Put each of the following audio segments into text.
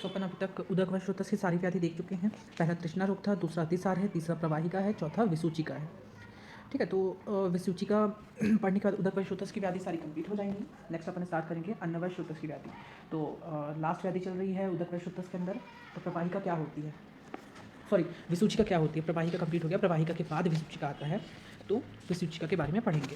तो अपन अभी तक उदक व श्रोतस की सारी व्याधि देख चुके हैं। पहला तृष्णा रोग था, दूसरा अतिसार है, तीसरा प्रवाहिका है, चौथा विसूचिका है। ठीक है, तो विसूचिका पढ़ने के बाद उदक व श्रोतस की व्याधि सारी कंप्लीट हो जाएंगी। नेक्स्ट अपन स्टार्ट करेंगे अन्न व श्रोतस की व्याधि। तो लास्ट व्याधि चल रही है उदक व श्रोतस के अंदर। तो प्रवाहिका क्या होती है, सॉरी विसूचिका क्या होती है। प्रवाहिका कंप्लीट हो गया, प्रवाहिका के बाद विसूचिका आता है। तो विसूचिका के बारे में पढ़ेंगे।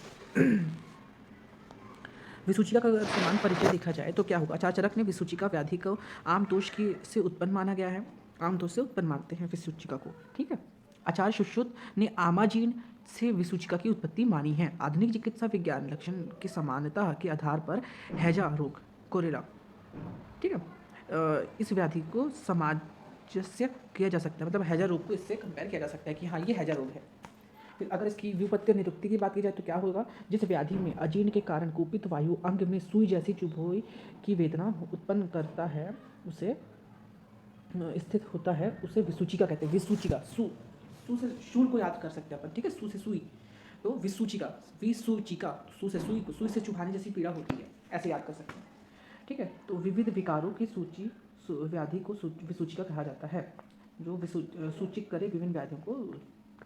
विसूचिका का अगर समान परिचय देखा जाए तो क्या होगा। आचार्यचरक ने विसूचिका व्याधि को आम दोष की से उत्पन्न माना गया है, आम दोष से उत्पन्न मानते हैं विसूचिका को। ठीक है, आचार्य सुश्रुत ने आमाजीन से विसूचिका की उत्पत्ति मानी है। आधुनिक चिकित्सा विज्ञान लक्षण की समानता के आधार पर हैजा रोग कोरेला, ठीक है, इस व्याधि को सामंजस्य किया जा सकता है। मतलब हैजा रोग को इससे कंपेयर किया जा सकता है कि हाँ ये हैजा रोग है। फिर अगर इसकी व्युत्पत्ति और निरुक्ति की बात की जाए तो क्या होगा। जिस व्याधि में अजीर्ण के कारण कुपित वायु अंग में सुई जैसी चुभोई की वेदना उत्पन्न करता है, उसे स्थित होता है, उसे विसूचिका कहते हैं। विसूचिका, सू से शूल को याद कर सकते हैं अपन। ठीक है, सू से सुई, तो विसूचिका, विसूचिका, सू से सुई से चुभाने जैसी पीड़ा होती है, ऐसे याद कर सकते हैं। ठीक है, तो विविध विकारों की सूची व्याधि को विसूचिका कहा जाता है। जो सूचित करे विभिन्न व्याधियों को,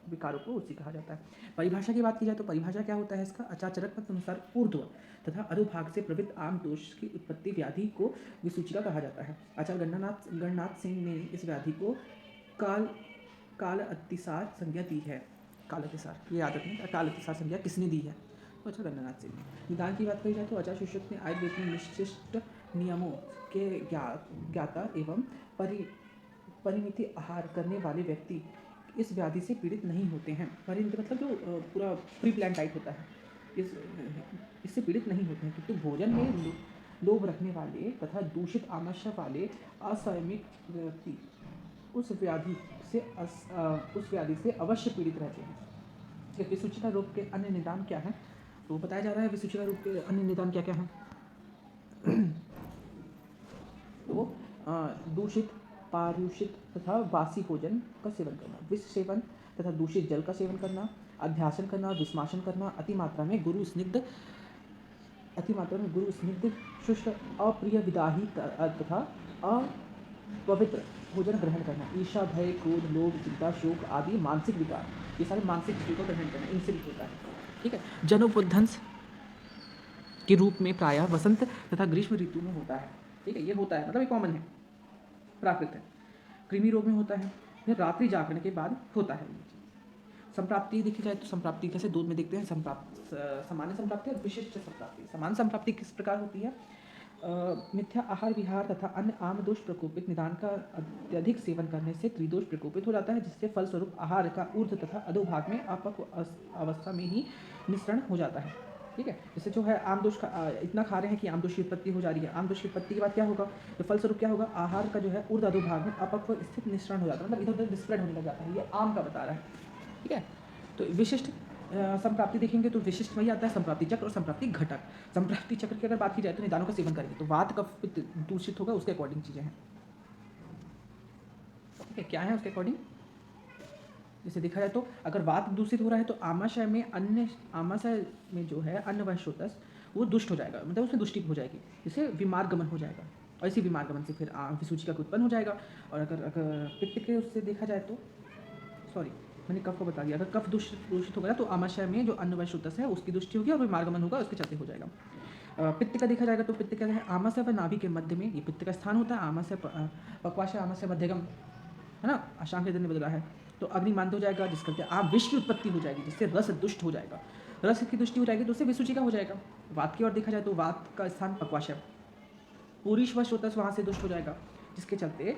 विकारों को, उसी कहा जाता है। परिभाषा की बात की जाए तो परिभाषा क्या होता है इसका। आचार्यचरक मत अनुसार ऊर्ध्व तथा अधोभाग से प्रवृत्त आम दोष की उत्पत्ति व्याधि को विसूचिका कहा जाता है। आचार्य गणनाथ सिंह ने इस व्याधि को काल अतिसार संज्ञा दी है। काल अतिसार, ये याद रखना, काल अतिसार संज्ञा किसने दी है, तो आचार्य गणनाथ सिंह ने। निदान की बात करी जाए तो आचार्य सुश्रुत ने आयुर्वेद में विशिष्ट नियमों के ज्ञाता एवं परिमिति आहार करने वाले व्यक्ति इस व्याधि से पीड़ित नहीं होते हैं। परिमित मतलब जो पूरा प्री प्लान डाइट होता है, इससे पीड़ित नहीं होते हैं, क्योंकि भोजन में लोभ रखने वाले तथा दूषित आमाशय वाले असंयमित व्यक्ति उस व्याधि से अवश्य पीड़ित रहते हैं। विसूचिका रोग के अन्य निदान क्या है, तो बताया जा रहा है विसूचिका रोग के अन्य निदान क्या क्या हैं। तो दूषित, पारूषित तथा वासी भोजन का सेवन करना, विष सेवन तथा दूषित जल का सेवन करना, अध्यासन करना, विस्माशन करना, अति मात्रा में गुरु स्निग्ध शुष्क अप्रिय विदाही तथा अपवित्र भोजन ग्रहण करना, ईर्ष्या, भय, क्रोध, लोभ, चिंता, शोक आदि मानसिक विकार, ये सारे मानसिक चीजों का ग्रहण करना, इनसे भी होता है। ठीक है, जनोपध्वंस के रूप में प्रायः वसंत तथा ग्रीष्म ऋतु में होता है। ठीक है, ये होता है, मतलब ये कॉमन है, प्राकृत है। कृमि रोग में होता है, फिर रात्रि जागरण के बाद होता है। संप्राप्ति देखी जाए तो संप्राप्ति कैसे दूध में देखते हैं, सामान्य संप्राप्ति और विशिष्ट संप्राप्ति। सामान्य संप्राप्ति किस प्रकार होती है। मिथ्या आहार विहार तथा अन्य आम दोष प्रकोपित निदान का अत्यधिक सेवन करने से त्रिदोष प्रकोपित हो जाता है, जिससे फलस्वरूप आहार का ऊर्ध्व तथा अधोभाग में अपक्व अवस्था में ही निःसरण हो जाता है। ठीक है, जैसे जो है आम दोष का इतना खा रहे हैं कि आम दोष की उत्पत्ति हो जा रही है। आम दोष की उत्पत्ति के बाद क्या होगा, तो फलस्वरूप क्या होगा, आहार का जो है ऊर्ध्व अधोभाग में अपक्व स्थित निःसरण हो जाता है, मतलब इधर उधर डिस्प्रेड होने लग जाता है। ये आम का बता रहा है। ठीक है, तो विशिष्ट संप्राप्ति देखेंगे तो विशिष्ट वही आता है, संप्राप्ति चक्र और संप्राप्ति घटक। संप्राप्ति चक्र की अगर बात की जाए तो निदानों का सेवन करेंगे तो वात कफ पित्त दूषित होगा, उसके अकॉर्डिंग चीजें हैं। ठीक है, क्या है उसके अकॉर्डिंग, जैसे देखा जाए तो अगर वात दूषित हो रहा है तो आमाशय में जो है अन्न व श्रोतस वो दुष्ट हो जाएगा, मतलब उसमें दुष्टि हो जाएगी, जिससे विमार गमन हो जाएगा, और इसी विमार गमन से फिर विसूचिका का उत्पन्न हो जाएगा। और अगर पित्त के उससे देखा जाए तो, सॉरी मैंने कफ को बता दिया, अगर कफ दूषित होगा तो आमाशय में जो अन्न व श्रोतस है उसकी दुष्टि होगी और विमार्गमन होगा, उसके चलते हो जाएगा। पित्त का देखा जाएगा तो पित्त क्या है, आमाशय व नाभि के मध्य में ये पित्त का स्थान होता है। आमाशय पक्वाशय, आमाशय मध्यगम है ना, अशांक ने बदला है, तो अग्निमांद हो जाएगा, जिस करके विष की उत्पत्ति हो जाएगी, जिससे रस दुष्ट हो जाएगा। रस की दुष्टि हो जाएगी तो उससे विसूचिका हो जाएगा। वात की ओर देखा जाए तो वात का स्थान पक्वाशय, पुरुष व श्रोतस वहां से दुष्ट हो जाएगा, जिसके चलते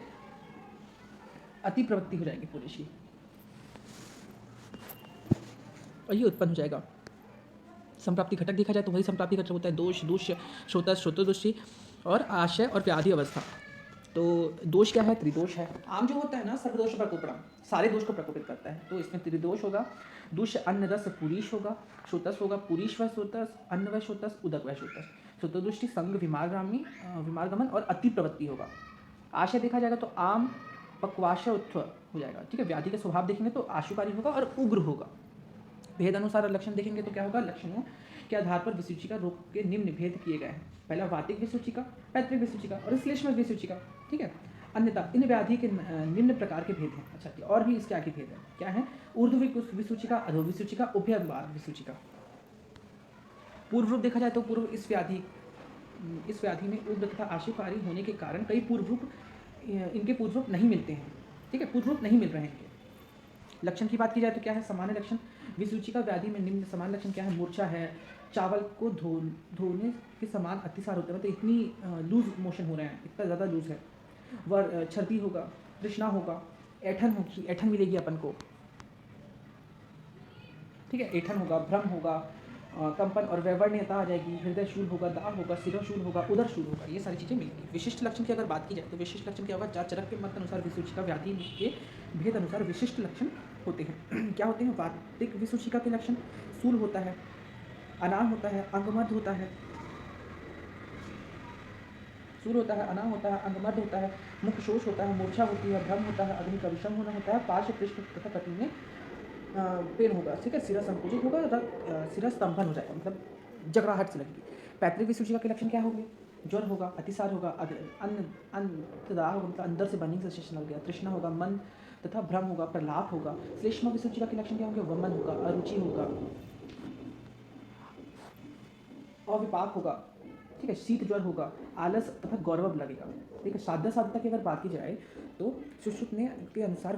अति प्रवृत्ति हो जाएगी पुरुष की, और ये उत्पन्न हो जाएगा। संप्राप्ति घटक देखा जाए तो वही संप्राप्ति घटक होता है, दोष, दुष्य, श्रोतस, श्रोतदुष्टि और आशय और व्याधि अवस्था। तो दोष क्या है, त्रिदोष है। आम जो होता है ना, सर्वदोष प्रकोपणम, सारे दोष को प्रकोपित करता है, तो इसमें त्रिदोष होगा। दुष्य अन्न रस पुरीश होगा, श्रोतस होगा पुरीश व श्रोतस, अन्न व श्रोतस, उदक व श्रोतस, श्रोतदुष्टि संग विमारगमन और अति प्रवृत्ति होगा। आशय देखा जाएगा तो आम पक्वाशय उत्व हो जाएगा। ठीक है, व्याधि का स्वभाव देखेंगे तो आशुकारी होगा और उग्र होगा। भेद अनुसार लक्षण देखेंगे तो क्या होगा, लक्षणों के आधार पर विसूचिका रोग के निम्न भेद किए गए हैं। पहला वातिक विसूचिका, पैतृक विसूचिका और श्लेष्मक विसूचिका। ठीक है, अन्यथा इन व्याधि के निम्न प्रकार के भेद हैं। अच्छा, और भी इसके आगे भेद है, क्या है? ऊर्ध्व विसूचिका, अधो विसूचिका, उभयद्वार विसूचिका। पूर्व रूप देखा जाए तो पूर्व इस व्याधि में उग्र तथा आशुकारी होने के कारण कई पूर्व रूप इनके पूर्व रूप नहीं मिलते हैं। ठीक है, पूर्व रूप नहीं मिल रहे हैं इनके। लक्षण की बात की जाए तो क्या है? सामान्य लक्षण विसूचिका व्याधि में निम्न सामान्य लक्षण क्या है? मूर्छा है, चावल को धोने के समान अतिसार होता है, मतलब इतनी लूज मोशन हो रहे हैं, इतना ज़्यादा लूज है। वह छर्दी होगा, तृष्णा होगा, ऐठन होगी, ऐठन मिलेगी अपन को। ठीक है, ऐठन होगा, भ्रम होगा, कंपन और वैवर्ण्यता आ जाएगी, हृदय शूल होगा, दाह होगा, शिरोशूल होगा, उदर शूल होगा, ये सारी चीज़ें मिलेंगी। विशिष्ट लक्षण की अगर बात की जाए तो विशिष्ट लक्षण क्या होगा? चरक के मत अनुसार विसूचिका व्याधि के भेद अनुसार विशिष्ट लक्षण होते हैं। क्या होते हैं? वार्तिक विसूचिका के लक्षण, शूल होता है, अनाम होता है, अंगमर्द होता है, सूर होता है, अनाम होता है, अंगमर्द होता है, मुख शोष होता है, मूर्छा होती है, भ्रम होता है, अग्नि का विषम होना होता है, पार्श्व पृष्ठ तथा कटी में पेन होगा। ठीक है, सिरा संकुचित होगा, सिरा स्तंभन हो जाएगा, मतलब जगराहट से लगेगी। पैतृक विसूचिका के लक्षण क्या होंगे? ज्वर होगा, अतिसार होगा, अंतदाह होगा, मतलब अंदर से बर्निंग सेंसेशन लग गया, तृष्णा होगा, मन तथा भ्रम होगा, प्रलाप होगा। श्लेष्मा विसूचिका के लक्षण क्या होंगे? वमन होगा, अरुचि होगा, अविपाक होगा। ठीक है, शीत ज्वर होगा, आलस तथा गौरव लगेगा। ठीक है, साध्यता की अगर बात की जाए तो सुश्रुत ने के अनुसार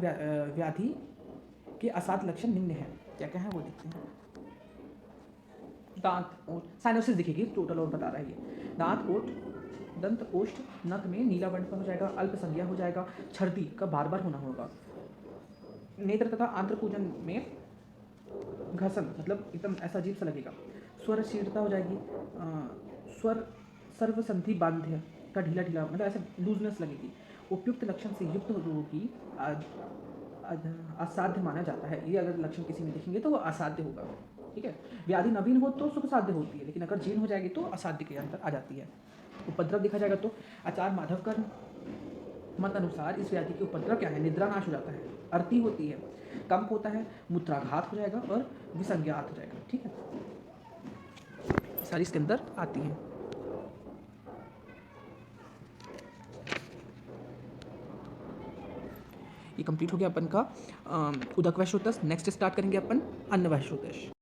व्याधि के असाध्य लक्षण निम्न हैं। क्या क्या है वो देखते हैं। दांत ओठ, साइनोसिस दिखेगी, टोटल और बता रहा है ये। दांत ओठ, दंत ओष्ठ, नख में नीला वर्ण का हो जाएगा, अल्प संज्ञा हो जाएगा, छर्दी का बार बार होना होगा। नेत्र तथा आंत्रपूजन में घसन, मतलब एकदम ऐसा अजीब सा लगेगा। स्वर शीर्णता हो जाएगी, स्वर सर्वसंधि बांध्य का ढीला ढीला, मतलब ऐसा लूजनेस लगेगी। उपयुक्त लक्षण से युक्त रोगी असाध्य माना जाता है। ये अगर लक्षण किसी में दिखेंगे तो वो असाध्य होगा। ठीक है, व्याधि नवीन हो तो सुख साध्य होती है, लेकिन अगर जीर्ण हो जाएगी तो असाध्य के अंदर आ जाती है। उपद्रव देखा जाएगा तो आचार्य माधवकर मत अनुसार इस व्याधि के उपद्रव क्या है? निद्रा नाश हो जाता है, अर्ती होती है, कंप होता है, मूत्राघात हो जाएगा और विसंज्ञात हो जाएगा। ठीक है, सारी इसके अंदर आती हैं। ये कंप्लीट हो गया अपन का उदक वैश्योदश। नेक्स्ट स्टार्ट करेंगे अपन अन्न वैश्योदश।